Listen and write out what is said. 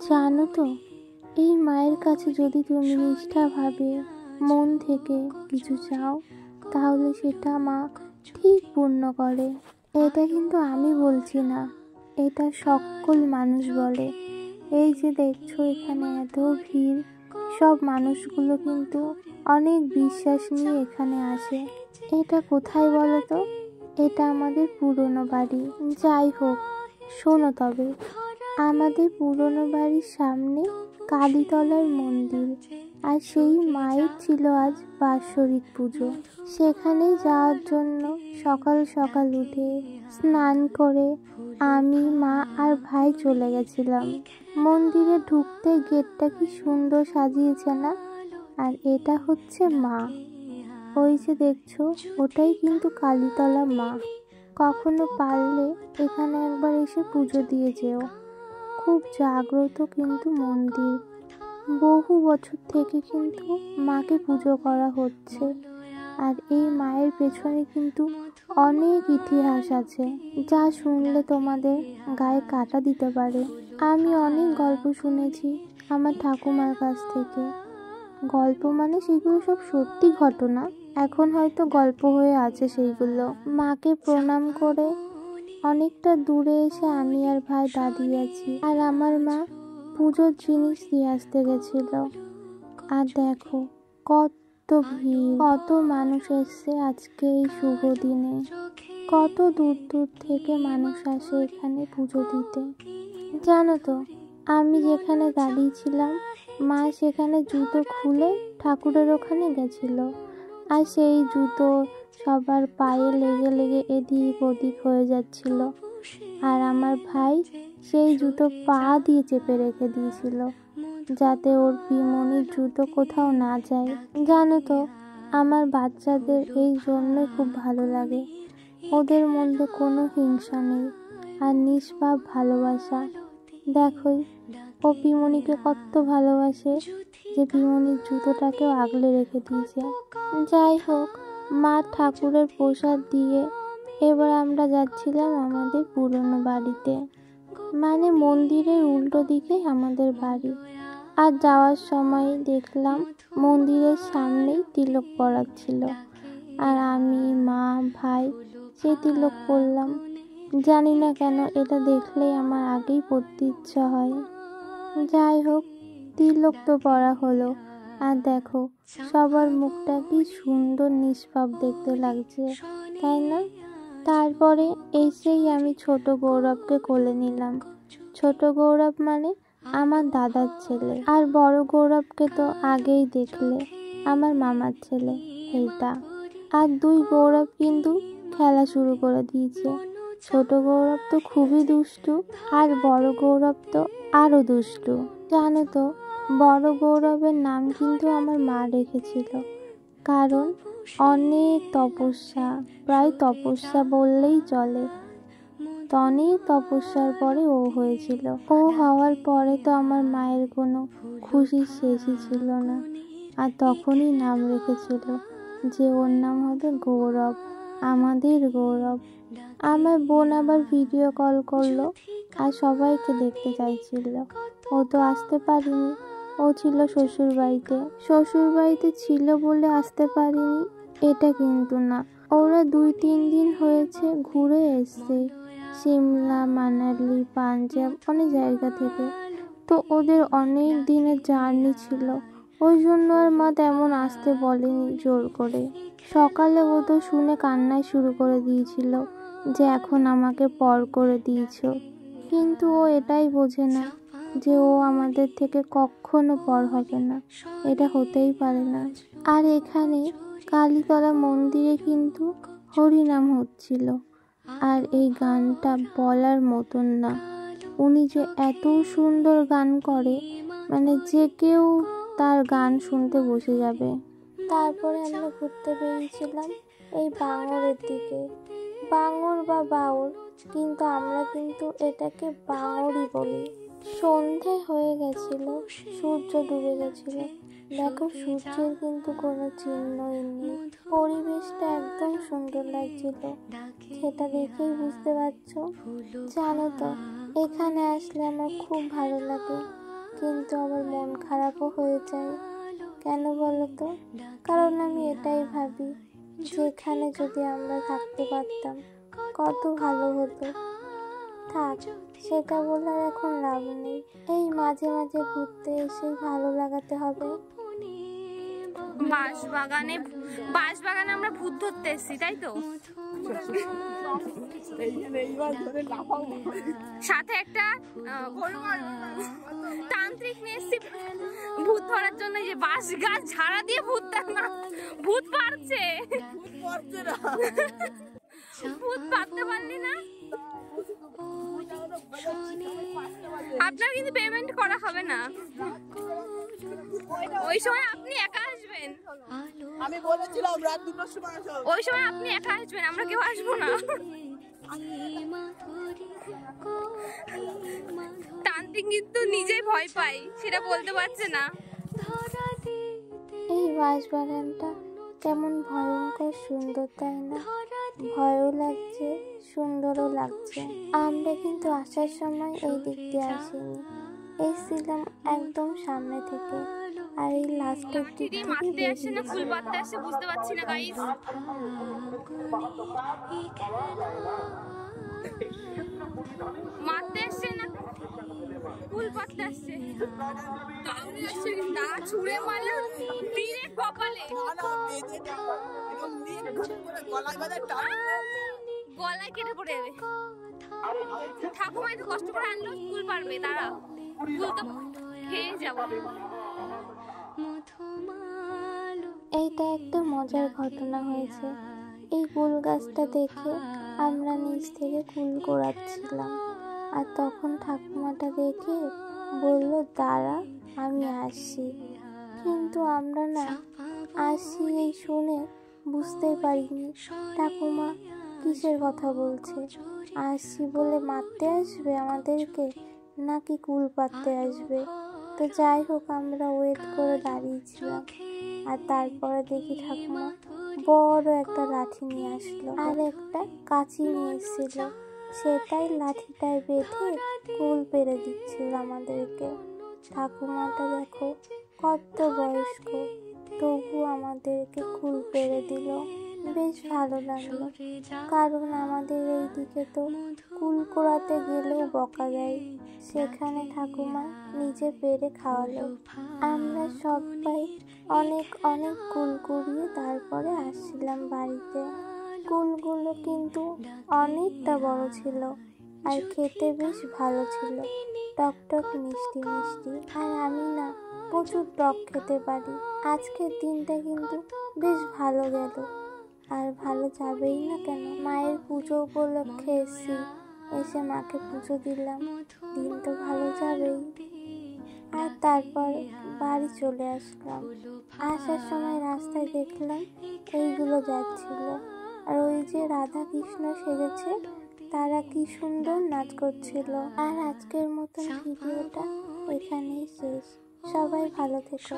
জানো তো, এই মায়ের কাছে যদি তুমি নিষ্ঠাভাবে মন থেকে কিছু চাও, তাহলে সেটা মা ঠিক পূর্ণ করে। এটা কিন্তু আমি বলছি না, এটা সকল মানুষ বলে। এই যে দেখছো এখানে এত ভিড়, সব মানুষগুলো কিন্তু অনেক বিশ্বাস নিয়ে এখানে আসে। এটা কোথায় বলো তো? এটা আমাদের পুরনো বাড়ি। যাই হোক, শোনো তবে, আমাদের পুরনো বাড়ির সামনে কালীতলার মন্দির, আর সেই মায়ের ছিল আজ বাৎসরিক পুজো। সেখানে যাওয়ার জন্য সকাল সকাল উঠে স্নান করে আমি, মা আর ভাই চলে গেছিলাম। মন্দিরে ঢুকতে গেটটা কি সুন্দর সাজিয়েছে না? আর এটা হচ্ছে মা। ওই যে দেখছো, ওটাই কিন্তু কালীতলা মা। কখনো পারলে এখানে একবার এসে পুজো দিয়ে যেও। খুব জাগ্রত কিন্তু মন্দির। বহু বছর থেকে কিন্তু মাকে পুজো করা হচ্ছে। আর এই মায়ের পেছনে কিন্তু অনেক ইতিহাস আছে, যা শুনলে তোমাদের গায়ে কাঁটা দিতে পারে। আমি অনেক গল্প শুনেছি আমার ঠাকুমার কাছ থেকে। গল্প মানে সেগুলো সব সত্যি ঘটনা, এখন হয়তো গল্প হয়ে আছে সেইগুলো। মাকে প্রণাম করে অনেকটা দূরে এসে আমি আর ভাই দাঁড়িয়ে আছি, আর আমার মা পুজোর জিনিস দিয়ে আসতে গেছিল। আর দেখো কত ভিড়, কত মানুষ এসছে আজকে এই শুভ দিনে। কত দূর দূর থেকে মানুষ আসে এখানে পুজো দিতে। জানো তো, আমি যেখানে দাঁড়িয়েছিলাম, মা সেখানে জুতো খুলে ঠাকুরের ওখানে গেছিল, আর সেই জুতো সবার পায়ে লেগে লেগে এদিক ওদিক হয়ে যাচ্ছিল। আর আমার ভাই সেই জুতো পা দিয়ে চেপে রেখে দিয়েছিল, যাতে ওর পিমনির জুতো কোথাও না যায়। জানো তো, আমার বাচ্চাদের এই জন্যই খুব ভালো লাগে। ওদের মধ্যে কোনো হিংসা নেই, আর নিষ্পাপ ভালোবাসা। দেখোই, ও পিমনিকে কত ভালোবাসে, যে পিমনির জুতোটাকেও আগলে রেখে দিয়েছে। যাই হোক, মা ঠাকুরের প্রসাদ দিয়ে এবার আমরা যাচ্ছিলাম আমাদের পুরনো বাড়িতে। মানে মন্দিরের উল্টো দিকে আমাদের বাড়ি। আর যাওয়ার সময় দেখলাম মন্দিরের সামনেই তিলক পড়াচ্ছিল, আর আমি, মা, ভাই সেই তিলক পড়লাম। জানি না কেন এটা দেখলেই আমার আগেই পড়তে ইচ্ছা হয়। যাই হোক, তিলক তো পড়া হলো, আর দেখো সবার মুখটা কি সুন্দর নিষ্পাপ দেখতে লাগছে, তাই না? তারপরে এসেই আমি ছোট গৌরবকে কোলে নিলাম। ছোট গৌরব মানে আমার দাদার ছেলে, আর বড় গৌরবকে তো আগেই দেখলে, আমার মামার ছেলে এইটা। আর দুই গৌরব কিন্তু খেলা শুরু করে দিয়েছে। ছোট গৌরব তো খুবই দুষ্টু, আর বড় গৌরব তো আরো দুষ্টু। জানো তো, বড় গৌরবের নাম কিন্তু আমার মা রেখেছিল, কারণ অনেক তপস্যা, প্রায় তপস্যা বললেই চলে। অনেক তপস্যার পরে ও হয়েছিল। ও হওয়ার পরে তো আমার মায়ের কোনো খুশির শেষই ছিল না, আর তখনই নাম রেখেছিল যে ওর নাম হবে গৌরব, আমাদের গৌরব। আমার বোন আবার ভিডিও কল করলো আর সবাইকে দেখতে চাইছিল। ও তো আসতে পারিনি, ও ছিল শ্বশুর বাড়িতে। শ্বশুর বাড়িতে ছিল বলে আসতে পারিনি এটা কিন্তু না, ওরা 2-3 দিন হয়েছে ঘুরে এসছে, সিমলা, মানালি, পাঞ্জাব, অনেক জায়গা থেকে। তো ওদের অনেক দিনের জার্নি ছিল, ওই জন্য আর মা তেমন আসতে বলেনি জোর করে। সকালে ও তো শুনে কান্নায় শুরু করে দিয়েছিল যে এখন আমাকে পর করে দিয়েছো। কিন্তু ও এটাই বোঝে না যে ও আমাদের থেকে কখনো পর হবে না, এটা হতেই পারে না। আর এখানে কালীতলা মন্দিরে কিন্তু হরিনাম হচ্ছিল, আর এই গানটা বলার মতন না। উনি যে এত সুন্দর গান করে, মানে যে কেউ তার গান শুনতে বসে যাবে। তারপরে আমরা ঘুরতে বেরিয়েছিলাম এই বাঙরের দিকে। বাঙর বা বাউর, কিন্তু আমরা কিন্তু এটাকে বাঙরই বলি। সন্ধে হয়ে গেছিল, সূর্য ডুবে গেছিল। দেখো সূর্যের কিন্তু কোনো চিহ্নই নেই। পরিবেশটা একদম সুন্দর লাগছিল, সেটা দেখেই বুঝতে পারছো। জানো তো, এখানে আসলে আমার খুব ভালো লাগে, কিন্তু আবার মন খারাপও হয়ে যায়। কেন বলো তো? কারণ আমি এটাই ভাবি যে এখানে যদি আমরা থাকতে পারতাম কত ভালো হতো। থাক, সেটা বলার এখন লাভ নেই। এই মাঝে মাঝে ঘুরতে এসেই ভালো লাগাতে হবে। বাঁশবাগানে আমরা ভূত ধরতে এসেছি, তাই তো? সাথে একটা তান্ত্রিক নিয়ে এসেছি ভূত ধরার জন্য। যে বাঁশ গাছ ঝাড়া দিয়ে ভূত পারছে। ভূত পারতে পারলি না? আপনার কিন্তু পেমেন্ট করা হবে না। ওই সময় আপনি একা আসবেন। আমি বলেছিলাম রাত 2টার সময় আসো। ওই সময় আপনি একা আসবেন, আমরা কেউ আসবো না। তান্ত্রিক কিন্তু নিজেই ভয় পায়, সেটা বলতে পারছে না। এই বাঁশবাগানটা কেমন ভয়ঙ্কর সুন্দর, তাই না? ভয়ও লাগছে, সুন্দরও লাগছে। আমরা কিন্তু আসার সময় এই দিক দিয়ে আসিনি, এসেছিলাম একদম সামনে থেকে। আর এই লাস্টের দিক থেকে মারতে আসে না ফুল পাততে আসে বুঝতে পারছি না গাইস। মারতে আসছে না ফুল পাততে আসছে, কাউরে আসছে না, ছুঁড়ে মারলো তীরে কপালে। গলায় কেটে পড়ে যাবে। ঠাকুমা একটু কষ্ট করে আনলো, ফুল পারবে, দাঁড়া ফুল তো খেয়ে যাবো। এইটা একটা মজার ঘটনা হয়েছে। এই কুল গাছটা দেখে আমরা নিচ থেকে কুল কুড়াচ্ছিলাম, আর তখন ঠাকুমাটা দেখে বলল, দাঁড়া আমি আসছি। কিন্তু আমরা না আসছি এই শুনে বুঝতেই পারিনি ঠাকুমা কিসের কথা বলছে। আসছি বলে মারতে আসবে আমাদেরকে, নাকি কুল পাততে আসবে? তো যাই হোক, আমরা ওয়েট করে দাঁড়িয়েছিলাম। আর তারপরে দেখি ঠাকুমা বড় একটা লাঠি নিয়ে আসলো, আর একটা কাঁচি নিয়ে এসেছিল। সেটাই লাঠিটায় বেঁধে কুল পেরে দিচ্ছিল আমাদেরকে। ঠাকুমাটা দেখো কত বয়স্ক, তবু আমাদেরকে কুল পেরে দিল। বেশ ভালো লাগলো, কারণ আমাদের এই দিকে তো কুল কোড়াতে গেলেও বকা দেয়, সেখানে ঠাকুমা নিজে পেরে খাওয়ালো। আমরা সবাই অনেক অনেক কুল কুড়িয়ে তারপরে আসছিলাম বাড়িতে। কুলগুলো কিন্তু অনেকটা বড় ছিল, আর খেতে বেশ ভালো ছিল, টকটক মিষ্টি মিষ্টি। আর আমি না প্রচুর টক খেতে পারি। আজকের দিনটা কিন্তু বেশ ভালো গেল, আর ভালো যাবেই না কেন। মায়ের পুজো উপলক্ষে এসেছি, এসে মাকে পুজো দিলাম, দিন তো ভালো যাবেই। আর তারপর বাড়ি চলে আসলাম। আসার সময় রাস্তায় দেখলাম এইগুলো যাচ্ছিল, আর ওই যে রাধা কৃষ্ণ সেজেছে, তারা কি সুন্দর নাচ করছিল। আর আজকের মতন ভিডিওটা এখানেই শেষ। সবাই ভালো থেকো।